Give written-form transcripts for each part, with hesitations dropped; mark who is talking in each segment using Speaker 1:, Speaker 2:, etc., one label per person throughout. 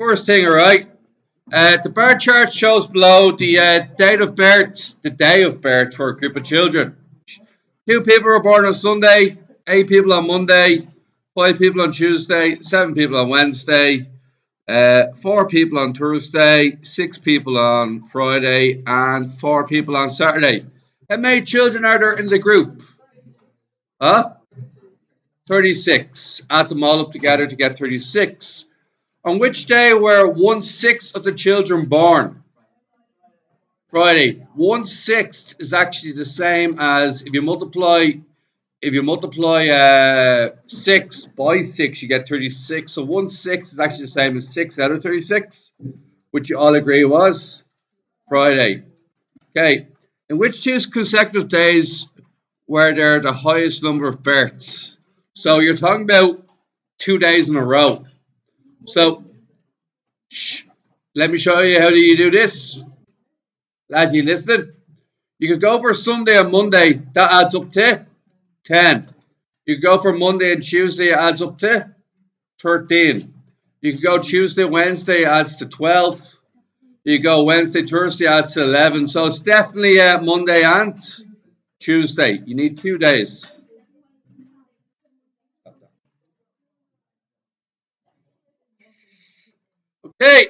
Speaker 1: First thing, all right. The birth chart shows below the the day of birth for a group of children. 2 people were born on Sunday, 8 people on Monday, 5 people on Tuesday, 7 people on Wednesday, 4 people on Thursday, 6 people on Friday, and 4 people on Saturday. How many children are there in the group? Huh? 36. Add them all up together to get 36. On which day were 1/6 of the children born? Friday. 1/6 is actually the same as if you multiply 6 by 6, you get 36. So 1/6 is actually the same as 6 out of 36, which you all agree was Friday. Okay. In which 2 consecutive days were there the highest number of births? So you're talking about 2 days in a row. So let me show you how do you do this. Lads, you listening? You could go for Sunday and Monday. That adds up to 10. You could go for Monday and Tuesday. It adds up to 13. You could go Tuesday, Wednesday. It adds to 12. You go Wednesday, Thursday. Adds to 11. So it's definitely Monday and Tuesday. You need 2 days. Okay.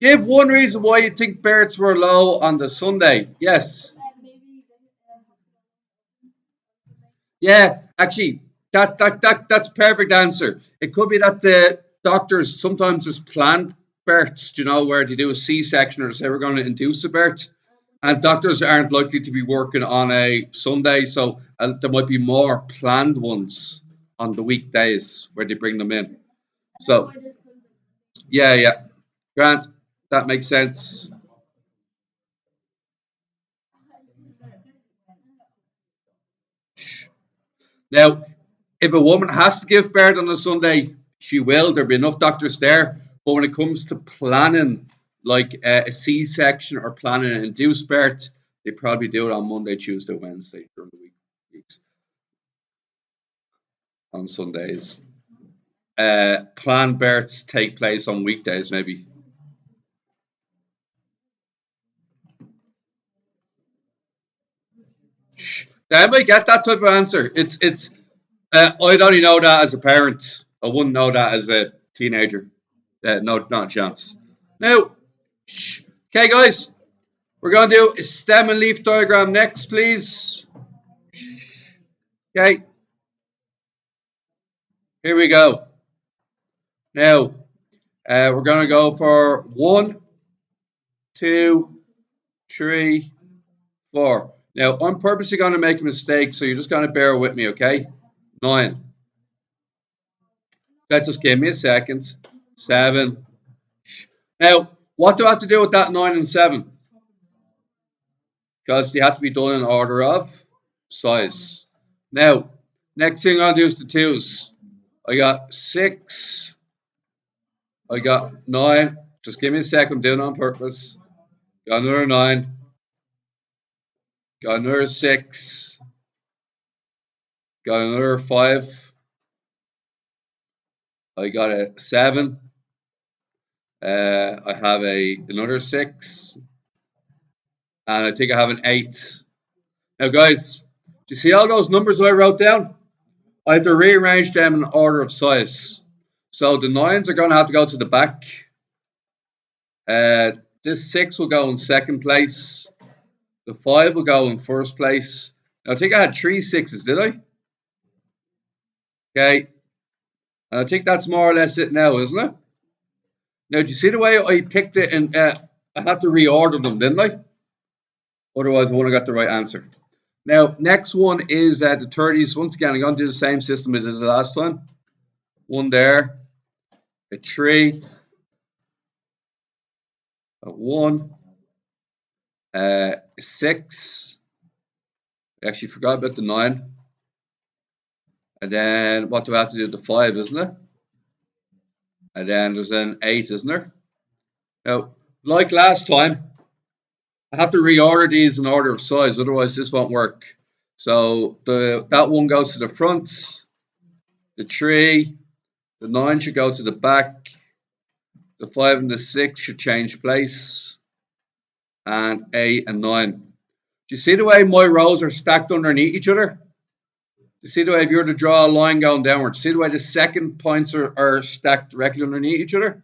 Speaker 1: Give one reason why you think births were low on the Sunday. Yes. Yeah, actually, that's perfect answer. It could be that the doctors sometimes just planned births, where they do a C-section or say we're going to induce a birth, and doctors aren't likely to be working on a Sunday, so there might be more planned ones on the weekdays where they bring them in. So yeah, Grant, that makes sense. Now, if a woman has to give birth on a Sunday, she will. There'll be enough doctors there. But when it comes to planning, like a C-section or planning an induced birth, they probably do it on Monday, Tuesday, Wednesday during the weeks. On Sundays. Planned births take place on weekdays, maybe. They might get that type of answer. It's. I'd only know that as a parent. I wouldn't know that as a teenager. No, not a chance. Now, okay, guys, we're going to do a stem and leaf diagram next, please. Okay, here we go. Now, we're going to go for 1, 2, 3, 4. Now, I'm purposely going to make a mistake, so you're just going to bear with me, okay? 9. That just give me a second. 7. Now, what do I have to do with that 9 and 7? Because they have to be done in order of size. Now, next thing I'll do is the 2s. I got 6. I got 9. Just give me a second. I'm doing it on purpose. Got another 9. Got another 6. Got another 5. I got a 7. I have another 6. And I think I have an 8. Now, guys, do you see all those numbers I wrote down? I have to rearrange them in order of size. So the 9s are going to have to go to the back. This 6 will go in second place. The 5 will go in first place. Now, I think I had 3 6s, did I? Okay. And I think that's more or less it now, isn't it? Now, do you see the way I picked it? And I had to reorder them, didn't I? Otherwise, I wouldn't have got the right answer. Now, next one is the 30s. Once again, I'm going to do the same system as I did the last time. 1 there. A 3. A 1. A 6. I actually forgot about the 9. And then what do I have to do with the 5, isn't it? And then there's an 8, isn't there? Now, like last time, I have to reorder these in order of size, otherwise this won't work. So that 1 goes to the front, the 3, the 9 should go to the back, The 5 and the 6 should change place. And 8 and 9. Do you see the way my rows are stacked underneath each other? Do you see the way if you were to draw a line going downwards, see the way the second points are stacked directly underneath each other?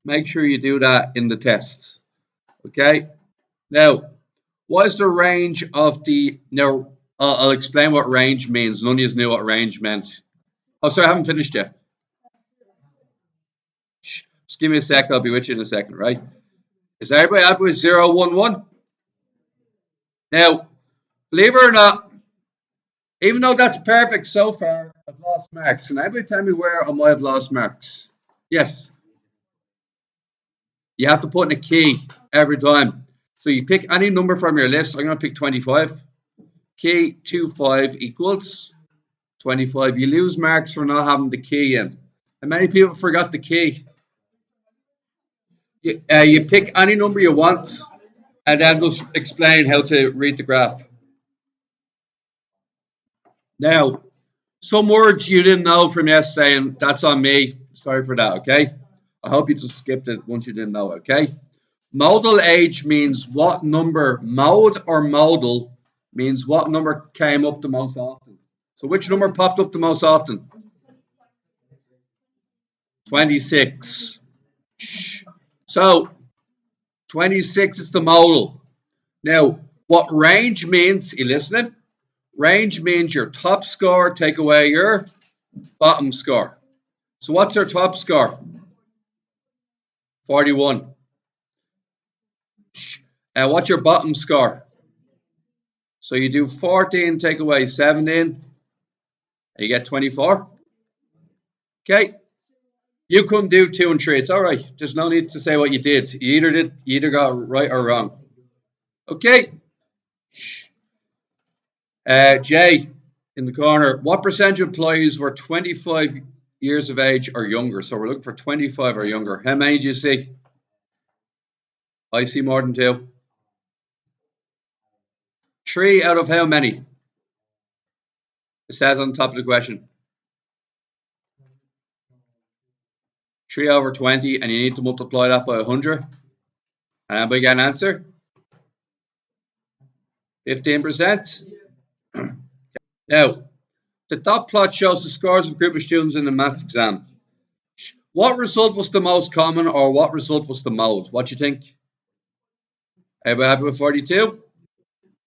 Speaker 1: Make sure you do that in the test. Okay? Now, what is the range of the... Now, I'll explain what range means. None of you knew what range meant. Oh, sorry, I haven't finished yet. Just give me a sec. I'll be with you in a second, right? Is everybody happy with 0, 1, 1? Now, believe it or not, even though that's perfect so far, I've lost marks. Can anybody tell me where I might have lost marks? Yes. You have to put in a key every time. So you pick any number from your list. I'm going to pick 25. Key 25 equals 25. You lose marks for not having the key in. And many people forgot the key. You pick any number you want, and then just explain how to read the graph. Now, some words you didn't know from yesterday, and that's on me. Sorry for that, okay? I hope you just skipped it once you didn't know, okay? Modal age means what number, mode or modal, means what number came up the most often. So which number popped up the most often? 26. So 26 is the modal. Now, what range means, you listening? Range means your top score take away your bottom score. So what's your top score? 41. And what's your bottom score? So you do 14, take away 17, and you get 24. Okay. You couldn't do 2 and 3. It's all right. There's no need to say what you did. You either got it right or wrong. Okay. Jay in the corner. What percentage of employees were 25 years of age or younger? So we're looking for 25 or younger. How many do you see? I see more than 2. 3 out of how many? It says on top of the question. 3 over 20, and you need to multiply that by 100. And anybody get an answer? 15%. Now, the dot plot shows the scores of a group of students in the maths exam. What result was the most common, or what result was the mode? What do you think? Everybody happy with 42?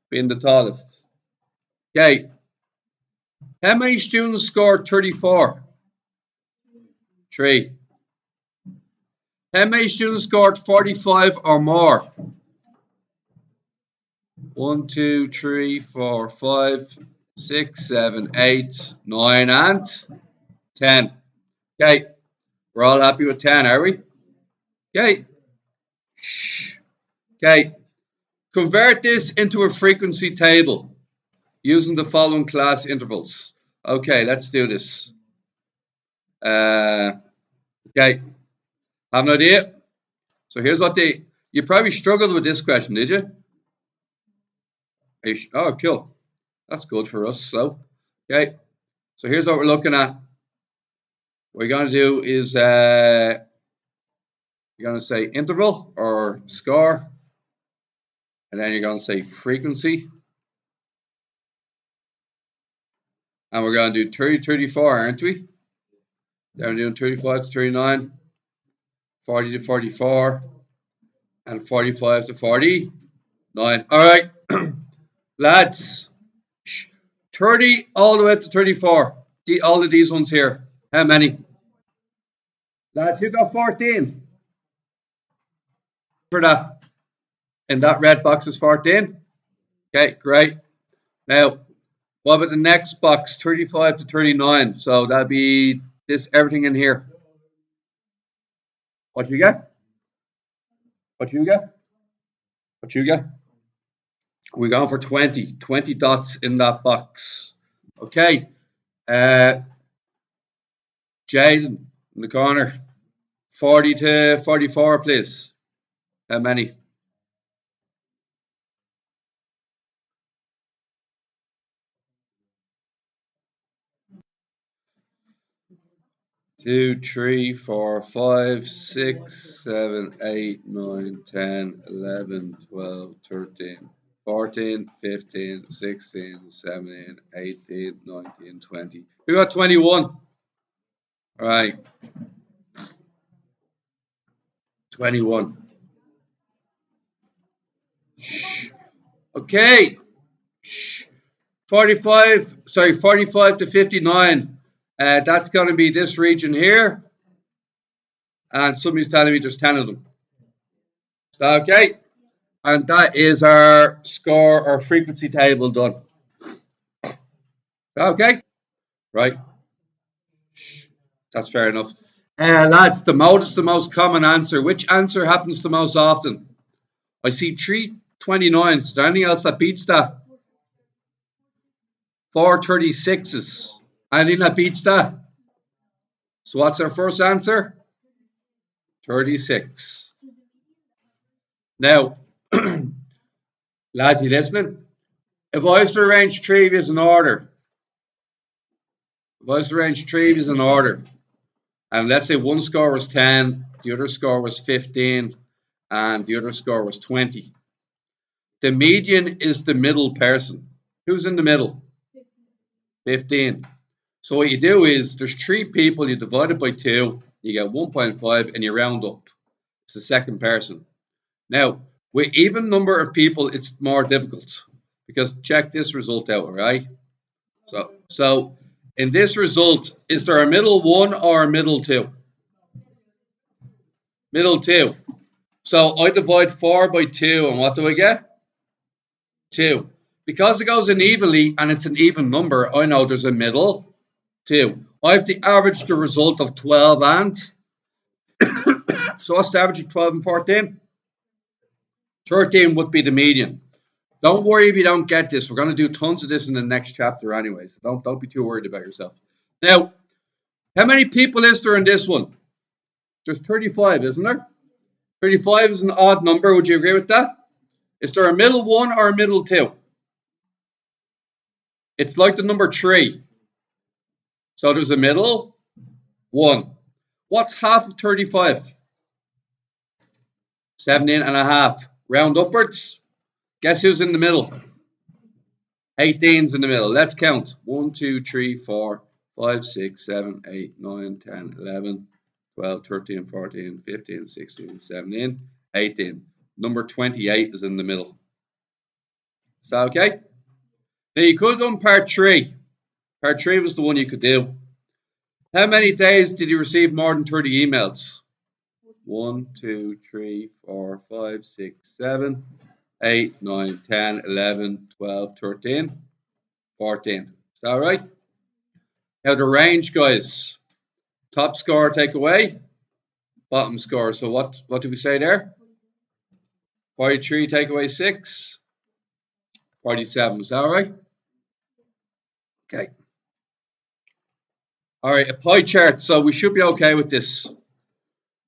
Speaker 1: Being the tallest. Okay. How many students scored 34? 3. How many students scored 45 or more? 1, 2, 3, 4, 5, 6, 7, 8, 9, and 10. Okay. We're all happy with 10, are we? Okay. Okay. Convert this into a frequency table using the following class intervals. Okay, let's do this. Okay. Have an idea? So here's what you probably struggled with this question, did you? Oh, cool. That's good for us. So, okay. So here's what we're looking at. What you're going to do is you're going to say interval or score, and then you're going to say frequency. And we're going to do 30 to 34, aren't we? Then we're doing 35 to 39, 40 to 44, and 45 to 49. All right, lads, 30 all the way up to 34. All of these ones here. How many? Lads, who got 14? For that. And that red box is 14. Okay, great. Now, what about the next box, 35 to 39? So that'd be this everything in here. What you get? What you get? What you get? We're going for 20. 20 dots in that box. Okay. Jade in the corner. 40 to 44, please. How many? 2, 3, 4, 5, 6, 7, 8, 9, 10, 11, 12, 13, 14, 15, 16, 17, 18, 19, 20. We got 21. All right. 21. Shh. Okay. Shh. 45 to 59. That's going to be this region here. And somebody's telling me there's 10 of them. Is that okay? And that is our score, our frequency table done. Okay? Right. That's fair enough. Lads, the modus, the most common answer. Which answer happens the most often? I see 329s. Is there anything else that beats that? 436s. Anything that beats that? So what's our first answer? 36. Now, lads, you listening? If I was to arrange trivias in order, and let's say one score was 10, the other score was 15, and the other score was 20, the median is the middle person. Who's in the middle? 15. So what you do is there's 3 people, you divide it by 2, you get 1.5, and you round up. It's the second person. Now, with even number of people, it's more difficult because check this result out, all right? So in this result, is there a middle 1 or a middle 2? Middle 2. So I divide 4 by 2, and what do I get? 2. Because it goes in evenly and it's an even number, I know there's a middle 2. I have to average the result of 12 and so what's the average of 12 and 14? 13 would be the median. Don't worry if you don't get this. We're going to do tons of this in the next chapter anyway, so don't be too worried about yourself. Now, how many people is there in this one? There's 35, isn't there? 35 is an odd number. Would you agree with that? Is there a middle 1 or a middle 2? It's like the number 3. So there's a middle 1. What's half of 35? 17 and a half. Round upwards. Guess who's in the middle? 18's in the middle. Let's count. 1, 2, 3, 4, 5, 6, 7, 8, 9, 10, 11, 12, 13, 14, 15, 16, 17, 18. Number 28 is in the middle. Is that okay? Now you could have done part 3. Part 3 was the one you could do. How many days did you receive more than 30 emails? 1, 2, 3, 4, 5, 6, 7, 8, 9, 10, 11, 12, 13, 14. Is that right? Now the range, guys. Top score take away, bottom score. So what do we say there? 43 take away 6, 47. Is that all right? Okay. All right, a pie chart. So we should be okay with this.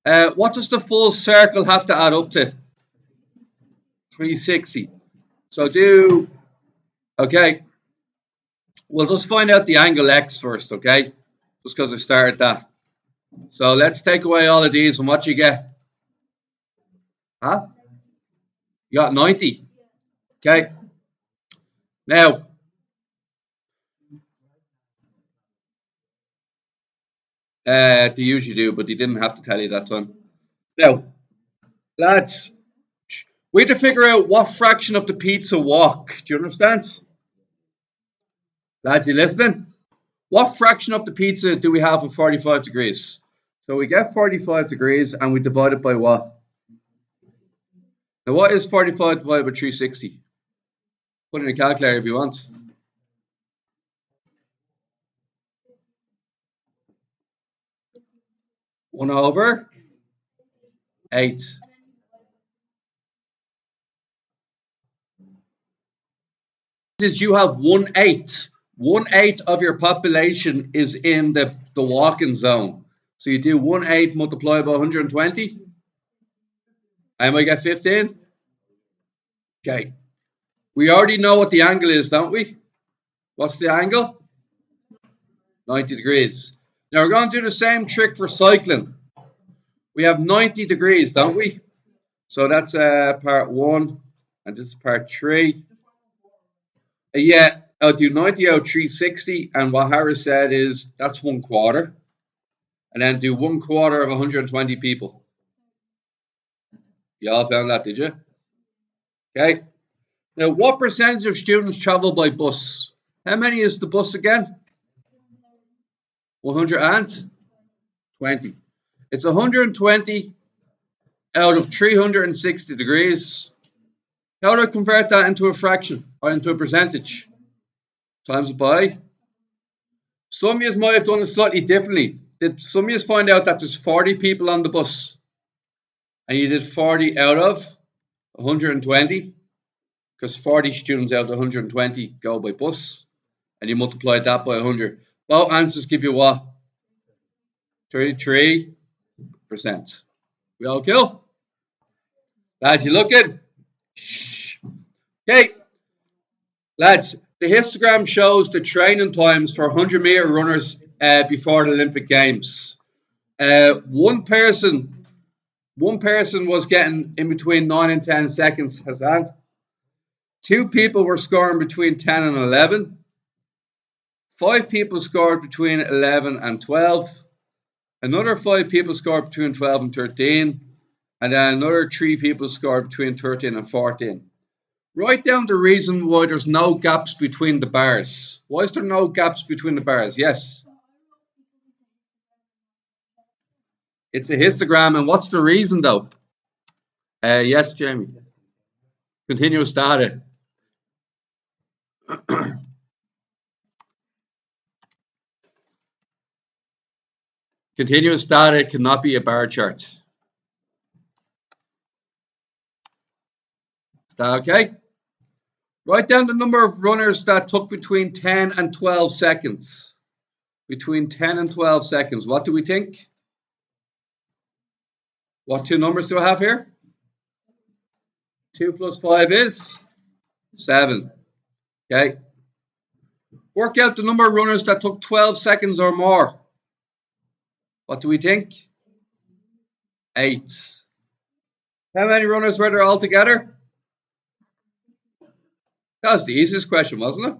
Speaker 1: What does the full circle have to add up to? 360. So okay. We'll just find out the angle X first, okay? Just because I started that. So let's take away all of these and what you get? Huh? You got 90. Okay. Now, they usually do, but they didn't have to tell you that time. Now, lads, we have to figure out what fraction of the pizza walk. Do you understand? Lads, you listening? What fraction of the pizza do we have at 45 degrees? So we get 45 degrees and we divide it by what? Now, what is 45 divided by 360? Put it in a calculator if you want. 1 over 8. Is you have 1/8. 1/8 of your population is in the walking zone. So you do 1/8 multiplied by 120. I might get 15. Okay. We already know what the angle is, don't we? What's the angle? 90 degrees. Now we're going to do the same trick for cycling. We have 90 degrees, don't we? So that's part 1, and this is part 3. Yeah, I'll do 90 out 360, and what Harris said is that's 1/4. And then do 1/4 of 120 people. You all found that, did you? Okay. Now, what percentage of students travel by bus? How many is the bus again? 120. It's 120 out of 360 degrees. How do I convert that into a fraction or into a percentage? Times it by. Some of you might have done it slightly differently. Did some of you find out that there's 40 people on the bus and you did 40 out of 120? Because 40 students out of 120 go by bus, and you multiply that by 100. Both answers give you what? 33%. We all cool? Lads, you looking? Shh. Okay, lads, the histogram shows the training times for 100-meter runners before the Olympic Games. One person was getting in between 9 and 10 seconds, Hassan. 2 people were scoring between 10 and 11. 5 people scored between 11 and 12. Another 5 people scored between 12 and 13. And then another 3 people scored between 13 and 14. Write down the reason why there's no gaps between the bars. Why is there no gaps between the bars? Yes. It's a histogram. And what's the reason, though? Yes, Jamie. Continuous data. Continuous data cannot be a bar chart. Is that okay? Write down the number of runners that took between 10 and 12 seconds. Between 10 and 12 seconds. What do we think? What 2 numbers do I have here? 2 plus 5 is 7. Okay. Work out the number of runners that took 12 seconds or more. What do we think? 8. How many runners were there altogether? That was the easiest question, wasn't it?